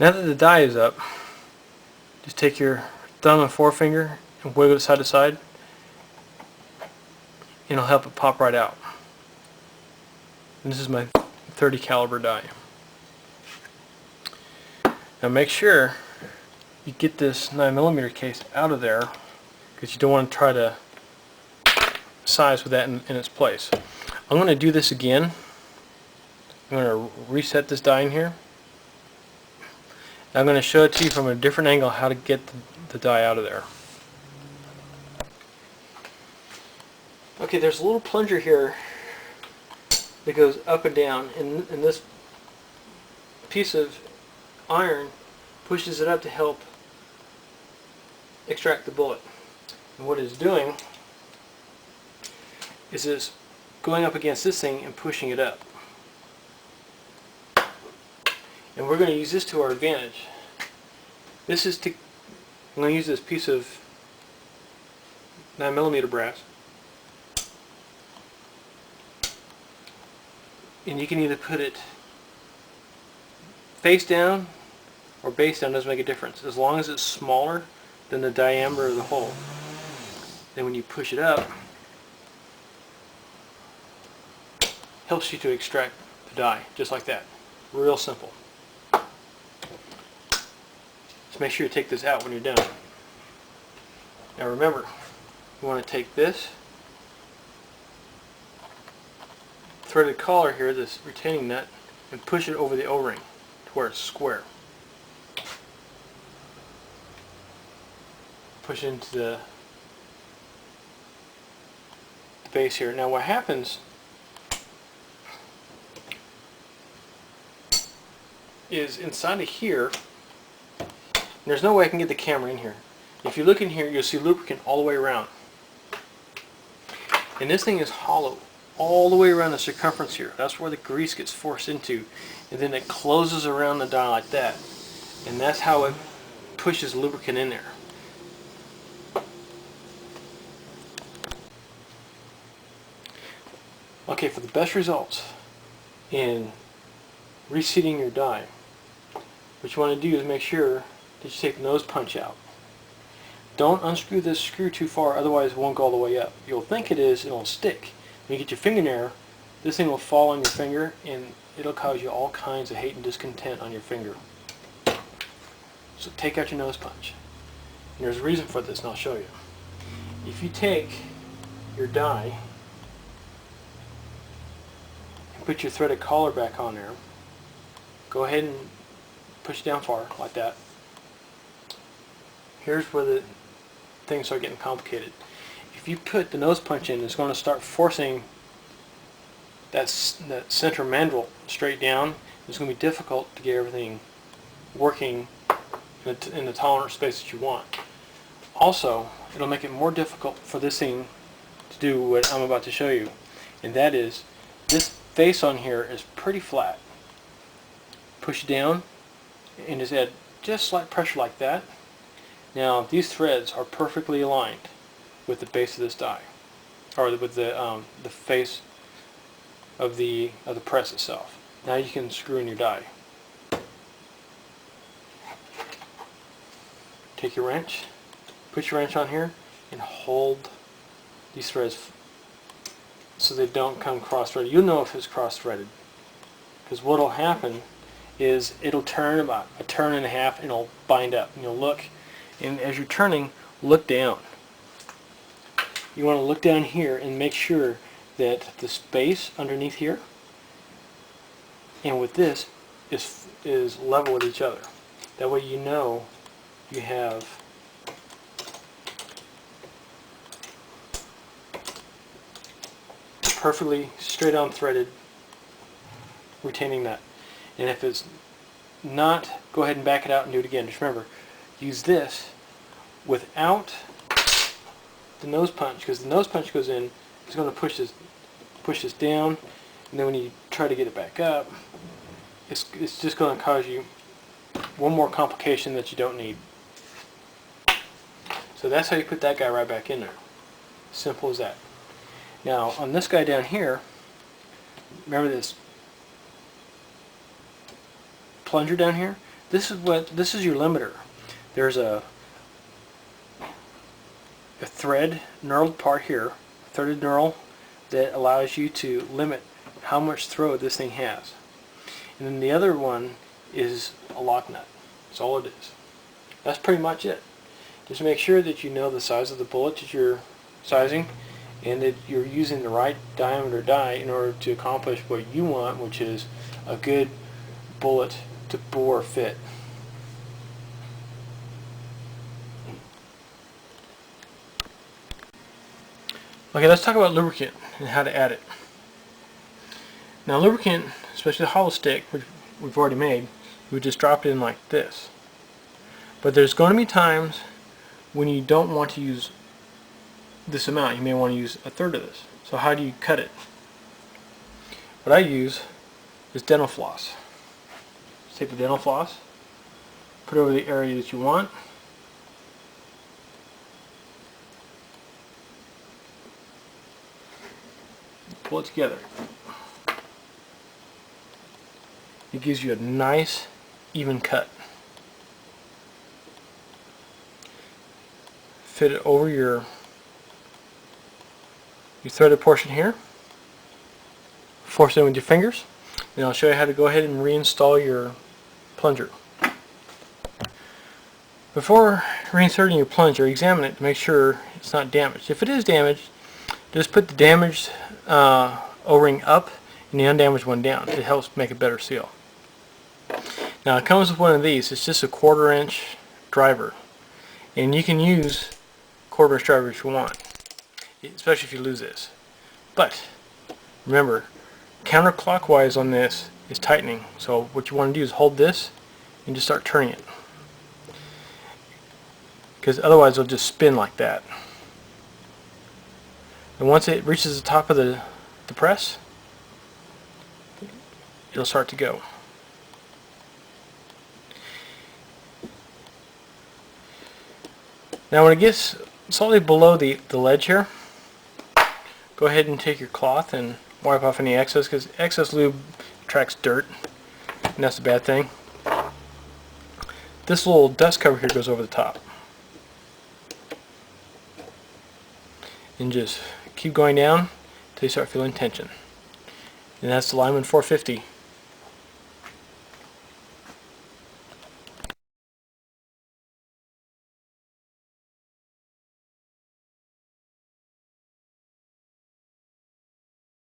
Now that the die is up, just take your thumb and forefinger and wiggle it side to side, and it'll help it pop right out. And this is my 30 caliber die. Now make sure you get this 9mm case out of there, because you don't want to try to size with that in its place. I'm going to do this again. I'm going to reset this die in here. I'm going to show it to you from a different angle how to get the die out of there. Okay, there's a little plunger here that goes up and down, and this piece of iron pushes it up to help extract the bullet. And what it's doing is it's going up against this thing and pushing it up. And we're going to use this to our advantage. I'm going to use this piece of 9mm brass. And you can either put it face down or base down, doesn't make a difference. As long as it's smaller than the diameter of the hole. Then when you push it up, helps you to extract the die, just like that. Real simple. Just make sure you take this out when you're done. Now remember, you want to take this threaded collar here, this retaining nut, and push it over the O-ring to where it's square. Push it into the base here. Now what happens is inside of here, there's no way I can get the camera in here. If you look in here, you'll see lubricant all the way around. And this thing is hollow all the way around the circumference here. That's where the grease gets forced into, and then it closes around the die like that, and that's how it pushes lubricant in there. Okay, for the best results in reseating your die, what you want to do is make sure that you take the nose punch out. Don't unscrew this screw too far, otherwise it won't go all the way up. You'll think it is, and it'll stick. When you get your finger in there, this thing will fall on your finger, and it'll cause you all kinds of hate and discontent on your finger. So take out your nose punch. And there's a reason for this, and I'll show you. If you take your die and put your threaded collar back on there, go ahead and push it down far, like that. Here's where the things start getting complicated. If you put the nose punch in, it's going to start forcing that center mandrel straight down. It's going to be difficult to get everything working in the tolerant space that you want. Also, it'll make it more difficult for this thing to do what I'm about to show you, and that is this face on here is pretty flat. Push it down and just add just slight pressure like that. Now these threads are perfectly aligned with the base of this die, or with the face of the press itself. Now you can screw in your die. Take your wrench, put your wrench on here, and hold these threads so they don't come cross-threaded. You'll know if it's cross-threaded, because what will happen is it'll turn about a turn and a half, and it'll bind up, and you'll look, and as you're turning, look down. You want to look down here and make sure that the space underneath here and with this is level with each other. That way you know you have perfectly straight on threaded retaining nut. And if it's not, go ahead and back it out and do it again. Just remember, use this without the nose punch, because the nose punch goes in, it's going to push this down, and then when you try to get it back up, it's just going to cause you one more complication that you don't need. So that's how you put that guy right back in there. Simple as that. Now on this guy down here, remember this plunger down here? this is your limiter. There's a thread knurled part here, a threaded knurl that allows you to limit how much throw this thing has. And then the other one is a lock nut. That's all it is. That's pretty much it. Just make sure that you know the size of the bullet that you're sizing and that you're using the right diameter die in order to accomplish what you want, which is a good bullet to bore fit. Okay, let's talk about lubricant and how to add it. Now lubricant, especially the hollow stick, which we've already made, we just drop it in like this. But there's going to be times when you don't want to use this amount. You may want to use a third of this. So how do you cut it? What I use is dental floss. Just take the dental floss, put it over the area that you want, pull it together. It gives you a nice even cut. Fit it over your threaded portion here. Force it in with your fingers. Then I'll show you how to go ahead and reinstall your plunger. Before reinserting your plunger, examine it to make sure it's not damaged. If it is damaged, just put the damaged O-ring up and the undamaged one down. It helps make a better seal. Now it comes with one of these. It's just a 1/4 inch driver, and you can use 1/4 inch driver if you want, especially if you lose this. But remember, counterclockwise on this is tightening. So what you want to do is hold this and just start turning it, because otherwise it'll just spin like that. And once it reaches the top of the press, it'll start to go. Now when it gets slightly below the ledge here, go ahead and take your cloth and wipe off any excess, because excess lube attracts dirt, and that's a bad thing. This little dust cover here goes over the top. And just keep going down until you start feeling tension. And that's the Lyman 450.